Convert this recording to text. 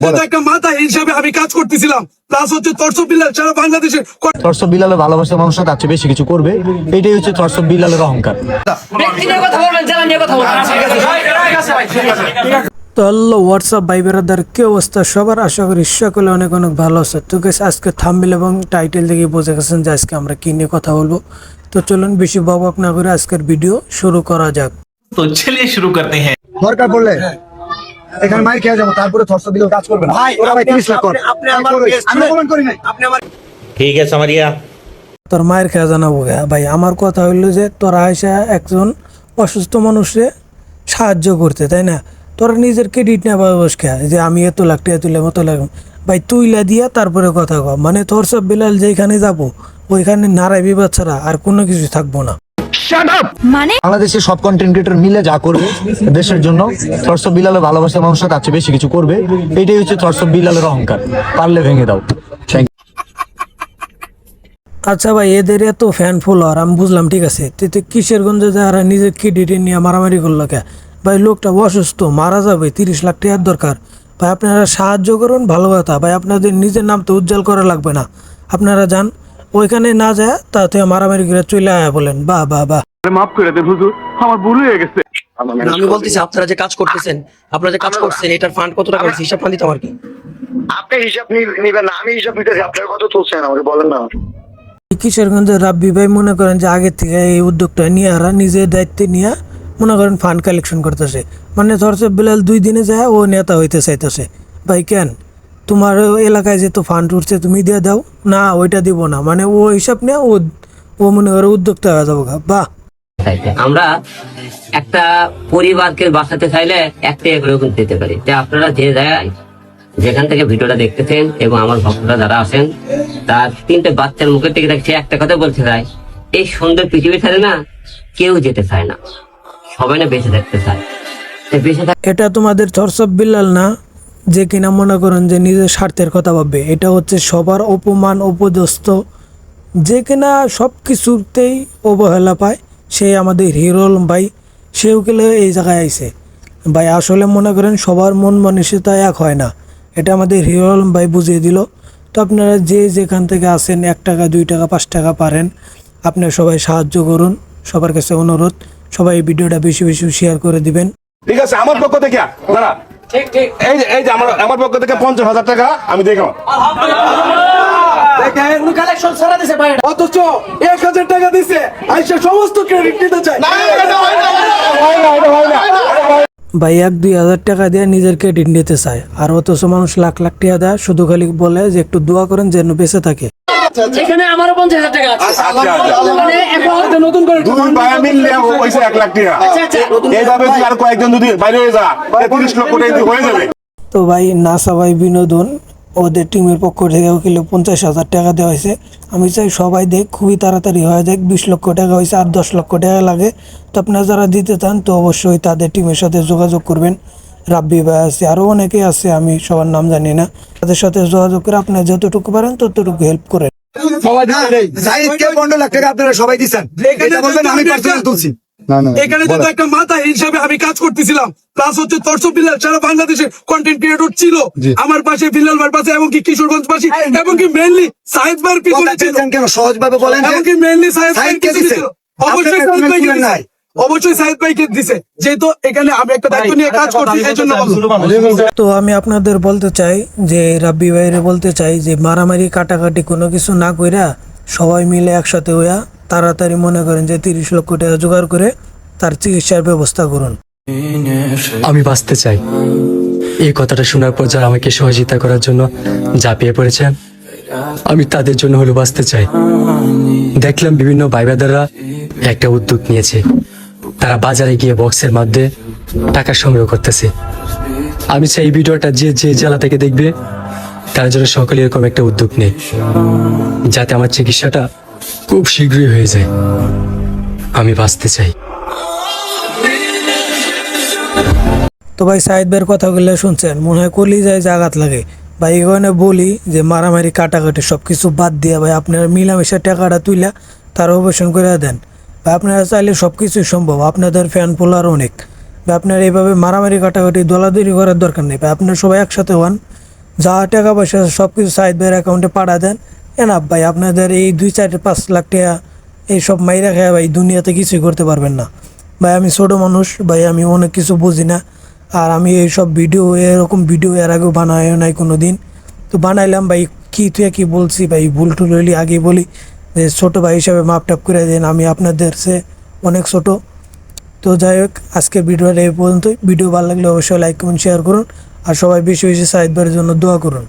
একটা মাথা হিসাবে আমি কাজ করতেছিলাম, প্লাস হচ্ছে তর্স বিলাল সারা বাংলাদেশের তর্স বিলালের ভালোবাসার মানুষ তার চেয়ে বেশি কিছু করবে, এটাই হচ্ছে তর্স বিলালের অহংকার। তো হ্যালো হোয়াটসঅ্যাপ ভাই বেরাদার, কি অবস্থা সবার? আশা করি সকলে অনেক অনেক ভালো আছে। তো গাইস, আজকে থাম্বনেল এবং টাইটেল দেখে বুঝে গেছেন যে আজকে আমরা কি নিয়ে কথা বলবো। তো চলুন বেশি বকবক না করে আজকের ভিডিও শুরু করা যাক। তো চলিए शुरू करते हैं। দরকার পড়লে এখানে মাইর খেয়ে যাবো, তারপরে তর্স বিলাল কাজ করবে না। ওরা ভাই 30 লাখ করে আমি প্রমাণ করি নাই। ठीक है समरिया। তোর মায়ের খেয়া জানাবো ভাই। আমার কথা হইলো যে তোরা এসে একজন অসুস্থ মানুষে সাহায্য করতে, তাই না? তোরা নিজের ক্রেডিট নেওয়া বস খেয়া যে আমি এত লাখ টাকা তুলে মতো লাগ ভাই, তুইলা দিয়া তারপরে কথা কও। মানে তর্স বিলাল যেখানে যাবো ওইখানে নারায় বিবাদ ছাড়া আর কোনো কিছু থাকবো না। মানে বাংলাদেশের সব কন্টেন্ট ক্রিয়েটর মিলে যা করবে দেশের জন্য, তর্স বিলালের ভালোবাসার মানুষ তার চেয়ে বেশি কিছু করবে, এটাই হচ্ছে তর্স বিলালের অহংকার। পারলে ভেঙে দাও। আচ্ছা ভাই, এদের এত ফ্যান ফলোয়ার আমি বুঝলাম, ঠিক আছে। তুই কিশোরগঞ্জে যারা নিজের ক্রেডিট নিয়ে মারামারি করলো কে ভাই? লোকটা অসুস্থ, মারা যাবে, 30 লাখ টাকার দরকার ভাই। আপনারা সাহায্য করুন, ভালো কথা ভাই। আপনাদের নিজের নাম তো উজ্জ্বল করা লাগবে না, আপনারা যান ওইখানে না যায় তাতে মারামারি করে চলে আয়া বলেন বাহ বাহ বাহ। মাফ করে দেন হুজুর, আমার ভুল হয়ে গেছে। আমি বলতেছি আপনারা যে কাজ করতেছেন, আপনারা যে কাজ করছেন এটার ফান্ড কত টাকা হচ্ছে হিসাব দিতে আমার কি? আপনি হিসাব নিবেন না, আমি হিসাব নিতেছি। আপনার কত তুলছেন আমাকে বলেন না। কিশোরগঞ্জের রাব্বি ভাই মনে করেন যে আগের থেকে এই উদ্যোগটা নিয়ে আর নিজের দায়িত্বে নিয়ে মনে করেন ফান্ড কালেকশন করতেছে। মানে তর্স বিলাল 2 দিনে যায় ও নেতা হইতে চাইতেছে। ভাই কেন তোমার এলাকায় যে তো ফান্ড উঠছে তুমি দিয়ে দাও না, ওইটা দিব না। মানে ও হিসাব নিয়ে ও মনে করে উদ্যোক্তা হয়ে যাবো। বাহ। আমরা একটা পরিবারকে বাঁচাতে চাইলে একটা করে দিতে পারি। তাই আপনারা যে জায়গায় যেখান থেকে ভিডিওটা দেখতেছেন এবং আমার ভক্তরা যারা আছেন, তার 3টে বাচ্চার মুখের থেকে দেখছে একটা কথা বলতে চাই, এই সুন্দর পৃথিবী ছেড়ে না কেউ যেতে চায় না, সবাই না বেঁচে থাকতে চায়। এটা তোমাদের তর্স বিলাল না যে কিনা মনে করেন যে নিজের স্বার্থের কথা ভাববে। এটা হচ্ছে সবার অপমান অপদস্থ, যে কিনা সব কিছুতেই অবহেলা পায়, সে আমাদের হিরো আলম ভাই। সেও গেলে এই জায়গায় আইছে ভাই। আসলে মনে করেন সবার মন মানসিকতা এক হয় না, এটা আমাদের হিরো আলম ভাই বুঝিয়ে দিল। তো আপনারা যে যেখান থেকে আসেন 1 টাকা 2 টাকা 5 টাকা পারেন, আপনারা সবাই সাহায্য করুন। সবার কাছে অনুরোধ, সবাই এই ভিডিওটা বেশি বেশি শেয়ার করে দিবেন। ঠিক আছে, আমার পক্ষ থেকে দাঁড়া, এই যে আমার পক্ষ থেকে 50,000 টাকা আমি দেখলাম। অথচ 1,000 টাকা দিছে, আইসা সমস্ত ক্রেডিট নিতে চায়। ভাই 1-2 হাজার টাকা দিয়ে নিজের ক্রেডিট নিতে চায়, আর অথচ মানুষ লাখ লাখ টাকা দেয়, শুধু খালি বলে যে একটু দোয়া করেন যেন বেঁচে থাকে। এখানে আমারও 50,000 টাকা আছে। মানে এখন নতুন করে 2 ভাই মিললে হইছে 1 লাখ টাকা। এইভাবে যদি আর কয়েকজন যদি বাইরে হয়ে যায় 30 লক্ষ টাকা হয়ে যাবে। তো ভাই নাসা ভাই বিনোদন ওদের টিমের পক্ষ থেকে কিলো 50,000 টাকা দেওয়া হয়েছে। আমি চাই সবাই দেখ, খুবই তাড়াতাড়ি হয়ে যাক। 20 লক্ষ টাকা হয়েছে, আর 10 লক্ষ টাকা লাগে। তো আপনারা যারা দিতে চান তো অবশ্যই তাদের টিমের সাথে যোগাযোগ করবেন। রাব্বি ভাই আছে, আরও অনেকেই আছে, আমি সবার নাম জানি না। তাদের সাথে যোগাযোগ করে আপনারা যতটুকু পারেন ততটুকু হেল্প করেন। জাহিদকে 15 লাখ টাকা আপনারা সবাই দিচ্ছেন, এটা বলবেন আমি পার্সোনাল তুলছি। এখানে তো একটা মাথা হিসাবে আমি কাজ করতেছিলাম, প্লাস হচ্ছে তর্স বিলাল সারা বাংলাদেশের কন্টেন্ট ক্রিয়েটর ছিল আমার পাশে, বিলাল ভাইয়ের পাশে, এবং কি কিশোরগঞ্জ পাশে, এবং কি মেইনলি সাইদ ভাইয়ের পিছনে ছিল। কেন সহজ ভাবে বলেন, এবং কি মেইনলি সাইদ ভাইকে দিছে। অবশ্যই সাইদ ভাইকে দিছে, অবশ্যই সাইদ ভাইকে দিছে, যেহেতু এখানে আমি একটা দায়িত্ব নিয়ে কাজ করছি এই জন্য বললাম। তো আমি আপনাদের বলতে চাই যে রাব্বি ভাইরে বলতে চাই যে মারামারি কাটাকাটি কোনো কিছু না কইরা সবাই মিলে একসাথে হইয়া তাড়াতাড়ি মনে করেন যে 30 লক্ষ টাকা জোগাড় করে তার চিকিৎসার ব্যবস্থা করুন। আমি বাঁচতে চাই। এই কথাটা শোনার পর যারা আমাকে সহযোগিতা করার জন্য ঝাঁপিয়ে পড়েছেন, আমি তাদের জন্য হলো বাঁচতে চাই। দেখলাম বিভিন্ন ভাইবাদাররা একটা উদ্যোগ নিয়েছে, তারা বাজারে গিয়ে বক্সের মধ্যে টাকা সংগ্রহ করতেছে। আমি চাই এই ভিডিওটা যে যে জেলা থেকে দেখবে তার জন্য সকলে এরকম একটা উদ্যোগ নেই, যাতে আমার চিকিৎসাটা খুব শীঘ্রই হয়ে যায়। আমি বাঁচতে চাই। তো ভাই সাইদ ভাইয়ের কথাগুলো শুনছেন, মনে হয় কলিজায় আঘাত লাগে ভাই। এখানে বলি যে মারামারি কাটাকাটি সব কিছু বাদ দিয়ে ভাই আপনারা মিলামিশা টাকাটা তুইলা তার অপারেশন করে দেন ভাই। আপনারা চাইলে সব কিছুই সম্ভব, আপনাদের ফ্যান ফলোয়ার অনেক ভাই। আপনারা এইভাবে মারামারি কাটাকাটি দলাদলি করার দরকার নেই ভাই। আপনারা সবাই একসাথে হন, যা টাকা পয়সা আছে সব কিছু সাইদ ভাইয়ের অ্যাকাউন্টে পাঠা দেন। এনাফ ভাই, আপনাদের এই 2-4-5 লাখ টাকা এইসব মাইরা খায় ভাই দুনিয়াতে কিছুই করতে পারবেন না ভাই। আমি ছোটো মানুষ ভাই, আমি অনেক কিছু বুঝি না। আর আমি এইসব ভিডিও, এরকম ভিডিও এর আগেও বানায়ও নাই কোনো দিন। তো বানাইলাম ভাই, কি তুই কি বলছি ভাই, ভুল টুল হইলি আগে বলি যে ছোটো ভাই হিসাবে মাপ টাপ করে দেন, আমি আপনাদের সে অনেক ছোট। তো যাই হোক, আজকের ভিডিওটা এই পর্যন্তই। ভিডিও ভালো লাগলে অবশ্যই লাইক কমেন্ট শেয়ার করুন, আর সবাই বেশি বেশি সাইদ ভাইয়ের জন্য দোয়া করুন।